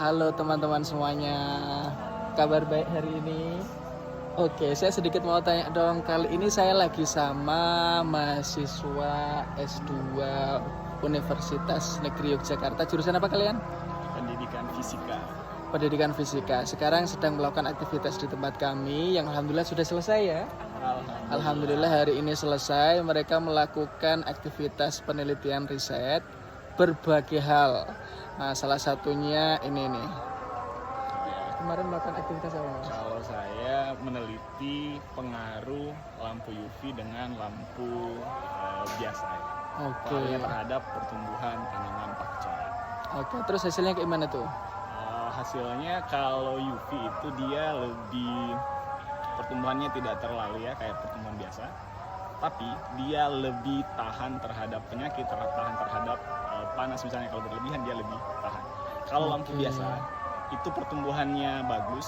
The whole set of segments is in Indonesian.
Halo teman-teman semuanya, kabar baik hari ini? Oke, saya sedikit mau tanya dong. Kali ini saya lagi sama mahasiswa S2 Universitas Negeri Yogyakarta. Jurusan apa kalian? Pendidikan fisika. Pendidikan fisika. Sekarang sedang melakukan aktivitas di tempat kami yang alhamdulillah sudah selesai ya. Alhamdulillah hari ini selesai. Mereka melakukan aktivitas penelitian riset berbagai hal. Nah, salah satunya ini nih. Kemarin melakukan aktivitas apa? Kalau saya meneliti pengaruh lampu UV dengan lampu biasa, Oke. terhadap pertumbuhan tanaman pakcoy. Oke, terus hasilnya kayak gimana tuh? Hasilnya kalau UV itu dia lebih pertumbuhannya tidak terlalu ya kayak pertumbuhan biasa, tapi dia lebih tahan terhadap penyakit, tahan terhadap panas misalnya. Kalau berlebihan dia lebih tahan. Kalau lampu biasa itu pertumbuhannya bagus,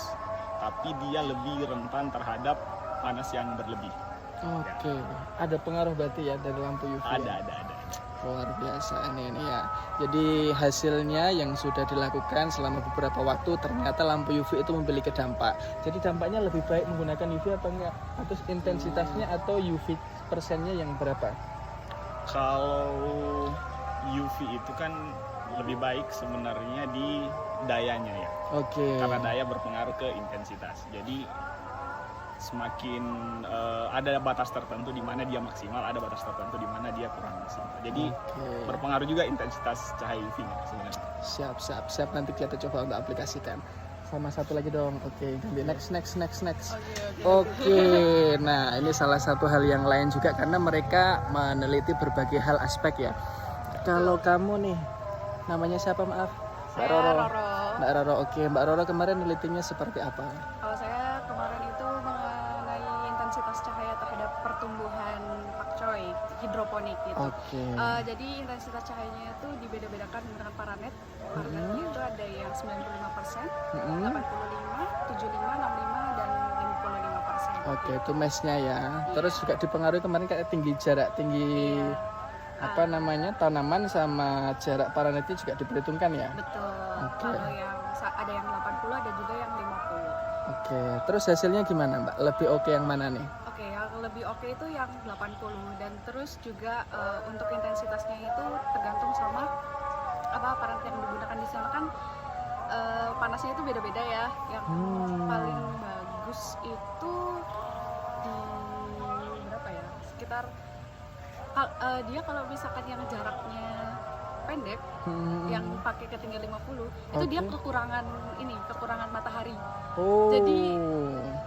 tapi dia lebih rentan terhadap panas yang berlebih. Oke, ada pengaruh berarti ya dari lampu UV? Ada. Luar biasa ini ya. Jadi hasilnya yang sudah dilakukan selama beberapa waktu ternyata lampu UV itu memiliki dampak. Jadi dampaknya lebih baik menggunakan UV apa enggak? Atau intensitasnya atau UV persennya yang berapa? Kalau UV itu kan lebih baik sebenarnya di dayanya ya. Oke. Karena daya berpengaruh ke intensitas. Jadi semakin ada batas tertentu di mana dia maksimal, ada batas tertentu di mana dia kurang maksimal. Jadi berpengaruh juga intensitas cahaya UV-nya sebenarnya. Siap. Nanti kita coba untuk aplikasikan. Sama satu lagi dong. Oke, next. Oke. Nah, ini salah satu hal yang lain juga karena mereka meneliti berbagai hal aspek ya. Kalau kamu nih, namanya siapa maaf? Mbak Roro. Mbak Roro, oke. Mbak Roro kemarin nelitinya seperti apa? Kalau saya kemarin itu mengenai intensitas cahaya terhadap pertumbuhan pakcoy hidroponik gitu. Oke. Jadi intensitas cahayanya itu dibeda-bedakan dengan paranet. Paranetnya itu ada yang 95%, 85, 75, 65, dan 55%. Oke, itu mesnya ya. Terus juga dipengaruhi kemarin kayak tinggi apa namanya tanaman sama jarak paranetnya juga diperhitungkan ya. Betul. Oke. Kalau yang ada yang 80, ada juga yang 50. Oke, terus hasilnya gimana Mbak? Lebih oke yang mana nih? Oke, yang lebih oke itu yang 80, dan terus juga untuk intensitasnya itu tergantung sama apa parameter yang digunakan di sana kan. Panasnya itu beda-beda ya. Yang paling bagus itu di berapa ya? Sekitar dia kalau misalkan yang jaraknya pendek, yang pakai ketinggian 50, itu dia kekurangan matahari. Jadi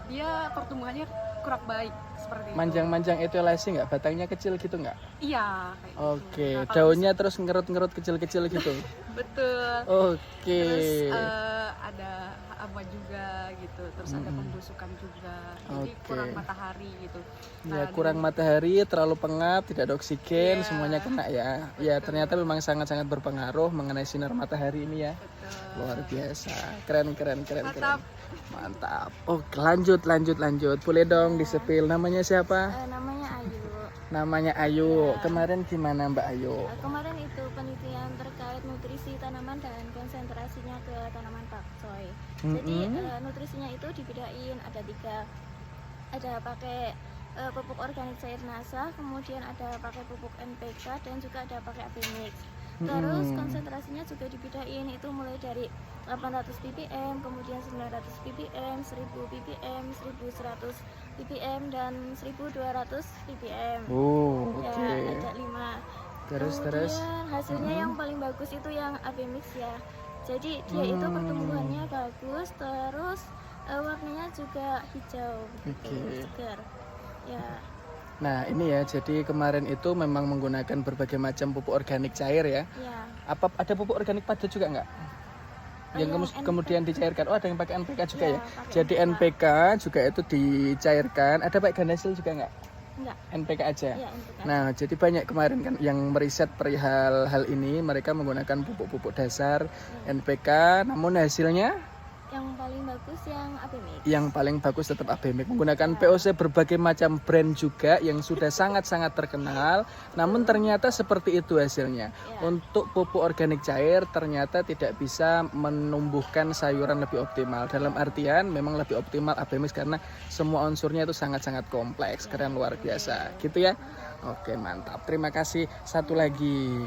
dia pertumbuhannya kurang baik seperti itu. Manjang-manjang itu elasi nggak? Batangnya kecil gitu nggak? Iya, kayak Oke, gitu. Nah, daunnya terus ngerut-ngerut kecil-kecil gitu. betul. Oke. Terus ada hama juga gitu, terus ada pembusukan juga. Jadi kurang matahari gitu. Ya, kurang matahari, terlalu pengap, tidak ada oksigen, Iya. semuanya kena ya. Ya, ternyata memang sangat-sangat berpengaruh mengenai sinar matahari ini ya. Betul. Luar biasa. Keren. Mantap. Oke, lanjut. Boleh dong disepil namanya siapa? Namanya Ayu. Namanya Ayu. Kemarin gimana Mbak Ayu? Kemarin itu penelitian terkait nutrisi tanaman dan konsentrasinya ke tanaman pakcoy. Jadi nutrisinya itu dibedain ada 3. Ada pakai pupuk organik cair NASA, kemudian ada pakai pupuk NPK, dan juga ada pakai AB mix. Terus konsentrasinya juga dibedain, itu mulai dari 800 ppm, kemudian 900 ppm, 1000 ppm, 1100 ppm, dan 1200 ppm. Oke. Ya, ada 5. Terus. Hasilnya yang paling bagus itu yang AB mix ya. Jadi dia itu pertumbuhannya bagus, terus warnanya juga hijau, segar. Ya. Nah ini ya, jadi kemarin itu memang menggunakan berbagai macam pupuk organik cair ya. Ya. Apa ada pupuk organik padat juga nggak? Yang kemudian dicairkan. Oh, ada yang pakai NPK juga ya. Jadi NPK juga itu dicairkan. Ada pakai Ganasil juga nggak? Enggak. NPK aja. Ya, NPK. Nah, jadi banyak kemarin kan yang meriset perihal hal ini, mereka menggunakan pupuk-pupuk dasar NPK, namun hasilnya Yang paling bagus yang Abemix. Yang paling bagus tetap Abemix, menggunakan POC berbagai macam brand juga yang sudah sangat-sangat terkenal. Namun ternyata seperti itu hasilnya. Ya. Untuk pupuk organik cair ternyata tidak bisa menumbuhkan sayuran lebih optimal. Dalam artian memang lebih optimal Abemix karena semua unsurnya itu sangat-sangat kompleks. Keren, luar biasa. Gitu ya. Oke, mantap. Terima kasih. Satu lagi.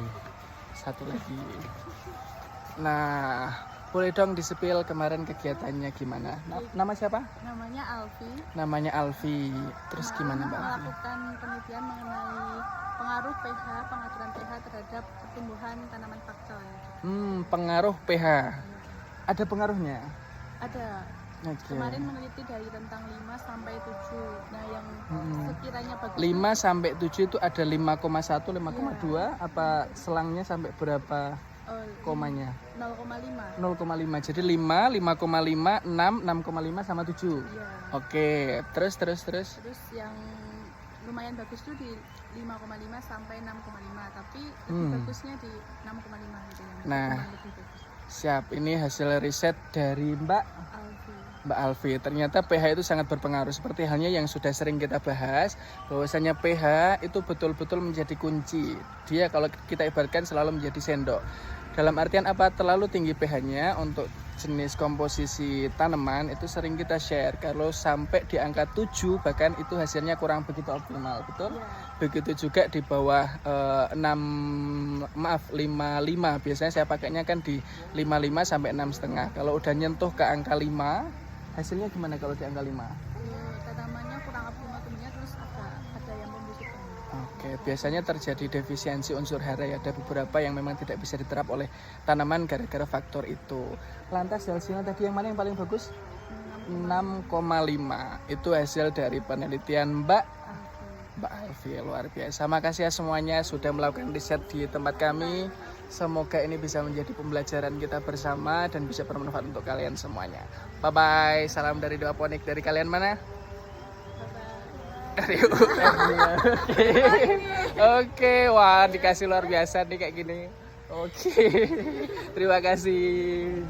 Nah, boleh dong disepil kemarin kegiatannya gimana? Nama siapa? Namanya Alfi. Namanya Alfi. Terus gimana Mbak Alfi? Melakukan penelitian mengenai pengaruh pH, pengaturan pH terhadap pertumbuhan tanaman pakcoy. Pengaruh pH. Ada pengaruhnya? Ada. Oke. Kemarin meneliti dari rentang 5 sampai 7. Nah, yang sekiranya bagus 5 sampai 7 itu ada 5,1, 5,2 apa selangnya sampai berapa komanya? 0,5. 0,5. Jadi 5, 5,5, 6, 6,5 sama 7. Iya. Oke, terus. Terus yang lumayan bagus tuh di 5,5 sampai 6,5, tapi lebih bagusnya di 6,5 gitu ya. Nah. Lebih bagus. Siap, ini hasil riset dari Mbak Alfi. Ternyata pH itu sangat berpengaruh. Seperti halnya yang sudah sering kita bahas, bahwasanya pH itu betul-betul menjadi kunci. Dia kalau kita ibaratkan selalu menjadi sendok. Dalam artian apa? Terlalu tinggi pH-nya untuk jenis komposisi tanaman itu sering kita share. Kalau sampai di angka 7 bahkan itu hasilnya kurang begitu optimal, betul? Begitu juga di bawah 5,5. Biasanya saya pakainya kan di 5,5 sampai 6,5. Kalau udah nyentuh ke angka 5, hasilnya gimana kalau di angka 5? Tanamannya kurang optimal tumbuhnya, terus ada yang membusukkan. Oke, biasanya terjadi defisiensi unsur hara ya. Ada beberapa yang memang tidak bisa diterap oleh tanaman gara-gara faktor itu. Lantas hasilnya tadi yang mana yang paling bagus? 6,5. Itu hasil dari penelitian Mbak Alfi. Luar biasa. Makasih ya semuanya sudah melakukan riset di tempat kami. Semoga ini bisa menjadi pembelajaran kita bersama dan bisa bermanfaat untuk kalian semuanya. Bye-bye. Salam dari Doaponik. Dari kalian mana? Dari UM-nya. Oke. Wah, dikasih luar biasa nih kayak gini. Oke. Terima kasih.